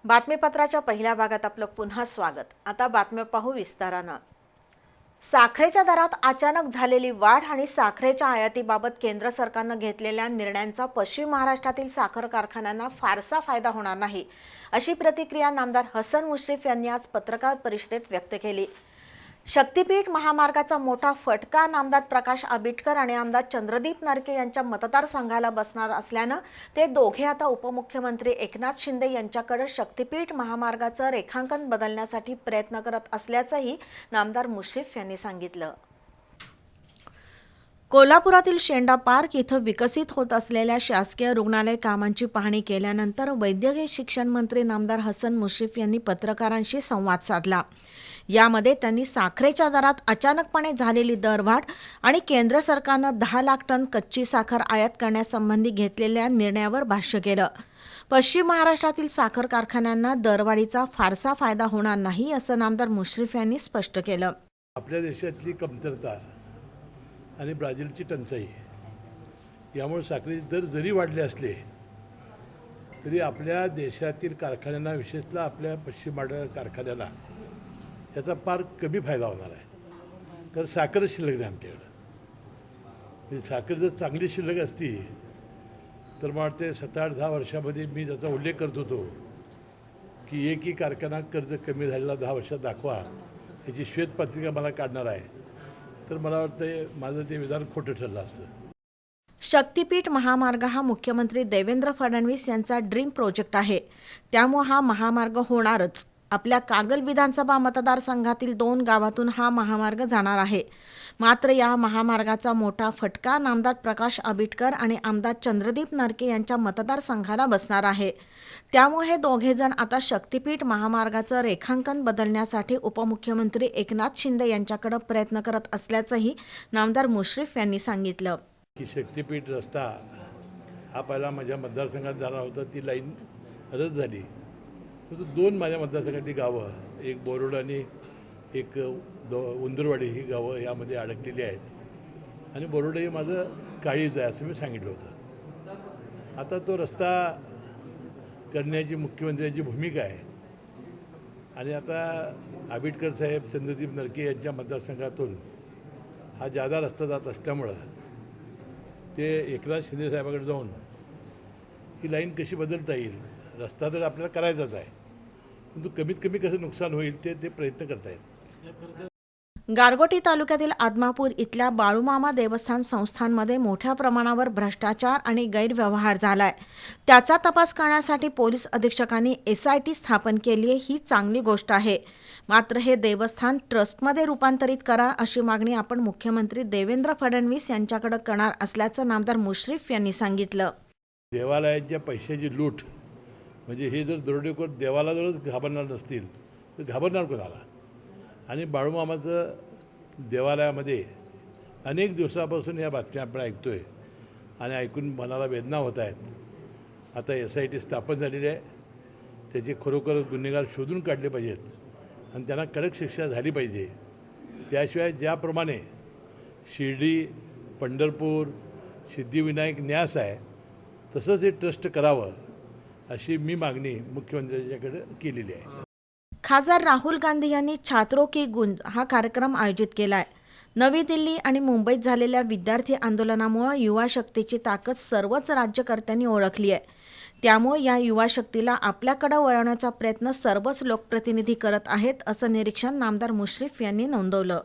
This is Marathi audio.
बातमीपत्राच्या पहिल्या भागात आपलं पुन्हा स्वागत। आता बातम्या पाहू विस्तारानं। साखरेच्या दरात अचानक झालेली वाढ आणि साखरेच्या आयातीबाबत केंद्र सरकारनं घेतलेल्या निर्णयांचा पश्चिम महाराष्ट्रातील साखर कारखान्यांना फारसा फायदा होणार नाही, अशी प्रतिक्रिया नामदार हसन मुश्रीफ यांनी आज पत्रकार परिषदेत व्यक्त केली। शक्तीपीठ महामार्गाचा मोठा फटका नामदार प्रकाश आबिटकर आणि आमदार चंद्रदीप नरके यांच्या मतदारसंघाला बसणार असल्यानं ते दोघे आता उपमुख्यमंत्री एकनाथ शिंदे यांच्याकडे शक्तीपीठ महामार्गाचं रेखांकन बदलण्यासाठी प्रयत्न करत असल्याचंही नामदार मुश्रीफ यांनी सांगितलं। कोल्हापुरातील शेंडा पार्क इथं विकसित होत असलेल्या शासकीय रुग्णालय कामांची पाहणी केल्यानंतर वैद्यकीय शिक्षण मंत्री नामदार हसन मुश्रीफ यांनी पत्रकारांशी संवाद साधला। यामध्ये त्यांनी साखरेच्या दरात अचानकपणे झालेली दरवाढ आणि केंद्र सरकारनं 10 लाख टन कच्ची साखर आयात करण्यासंबंधी घेतलेल्या निर्णयावर भाष्य केलं। पश्चिम महाराष्ट्रातील साखर कारखान्यांना दरवाढीचा फारसा फायदा होणार नाही, असं नामदार मुश्रीफ यांनी स्पष्ट केलं। आपल्या देशातली कमतरता आणि ब्राझीलची टंचाई यामुळे साखरेचे दर जरी वाढले असले तरी आपल्या देशातील कारखान्यांना, विशेषतः आपल्या पश्चिम महाराष्ट्र कारखान्याला याचा फार कमी फायदा होणार आहे। कारण साखरच शिल्लक नाही आमच्याकडं। साखर जर चांगली शिल्लक असती तर मला वाटते 7-8-10 वर्षामध्ये मी त्याचा उल्लेख करत होतो की एकही कारखाना कर्ज कमी झालेला 10 वर्षात दाखवा, याची श्वेतपत्रिका मला काढणार आहे। तर मला वाटतं माझं ते विधान खोटं ठरलं असतं। शक्तीपीठ महामार्ग हा मुख्यमंत्री देवेंद्र फडणवीस यांचा ड्रीम प्रोजेक्ट आहे, त्यामुळे हा महामार्ग होणारच। आपल्या कागल विधानसभा मतदारसंघातील 2 गावातून हा महामार्ग जाणार आहे। मात्र या महामार्गाचा मोठा फटका नामदार प्रकाश आबिटकर आणि आमदार चंद्रदीप नरके यांच्या मतदारसंघाला बसणार आहे। त्यामुळे हे दोघे जण आता शक्तीपीठ महामार्गाचं रेखांकन बदलण्यासाठी उपमुख्यमंत्री एकनाथ शिंदे यांच्याकडे प्रयत्न करत असल्याचंही नामदार मुश्रीफ यांनी सांगितलं। की शक्तीपीठ रस्ता हा पहिला माझ्या मतदारसंघात जाणार होता, ती लाईन रद्द झाली। परंतु 2 माझ्या मतदारसंघातली गावं, एक बोरोड आणि एक उंदरवाडी ही गावं यामध्ये अडकलेली आहेत आणि बोरोड हे माझं काळीज आहे असं मी सांगितलं होतं। आता तो रस्ता करण्याची मुख्यमंत्र्यांची भूमिका आहे आणि आता आबिटकर साहेब, चंद्रदीप नरके यांच्या मतदारसंघातून हा जादा रस्ता जात असल्यामुळं ते एकनाथ शिंदे साहेबांकडे जाऊन ही लाईन कशी बदलता येईल, रस्ता तर आपल्याला करायचाच आहे, परंतु कमीत कमी कसं नुकसान होईल ते प्रयत्न करतायत। गारगोटी तालुक्यातील आदमापूर इथल्या बाळूमामा देवस्थान संस्थांमध्ये मोठ्या प्रमाणावर भ्रष्टाचार आणि गैरव्यवहार झालाय। त्याचा तपास करण्यासाठी पोलीस अधीक्षकांनी SIT स्थापन केली आहे, ही चांगली गोष्ट आहे। मात्र हे देवस्थान ट्रस्टमध्ये रूपांतरित करा, अशी मागणी आपण मुख्यमंत्री देवेंद्र फडणवीस यांच्याकडे करणार असल्याचं नामदार मुश्रीफ यांनी सांगितलं। देवालयाच्या पैशाची लूट म्हणजे हे जर दरोडेखोर देवालयावरच घाबरणार नसतील तर घाबरणार कोणाला? आणि बाळूमामाचं देवालयामध्ये अनेक दिवसापासून या बातम्या आपण ऐकतोय आणि ऐकून मनाला वेदना होत आहेत। आता SIT स्थापन झालेली आहे, त्याचे खरोखर गुन्हेगार शोधून काढले पाहिजेत आणि त्यांना कडक शिक्षा झाली पाहिजे। त्याशिवाय ज्याप्रमाणे शिर्डी, पंढरपूर, सिद्धिविनायक न्यास आहे तसंच हे ट्रस्ट करावं अशी मी मागणी मुख्यमंत्र्यांच्याकडे केलेली आहे। खासदार राहुल गांधी यांनी छात्रों की गूंज हा कार्यक्रम आयोजित केलाय। नवी दिल्ली आणि मुंबईत झालेल्या विद्यार्थी आंदोलनामुळे युवा शक्तीची ताकद सर्वच राज्यकर्त्यांनी ओळखली आहे। त्यामुळे या युवा शक्तीला आपल्याकडे वळवण्याचा प्रयत्न सर्वच लोकप्रतिनिधी करत आहेत, असं निरीक्षण नामदार मुश्रीफ यांनी नोंदवलं।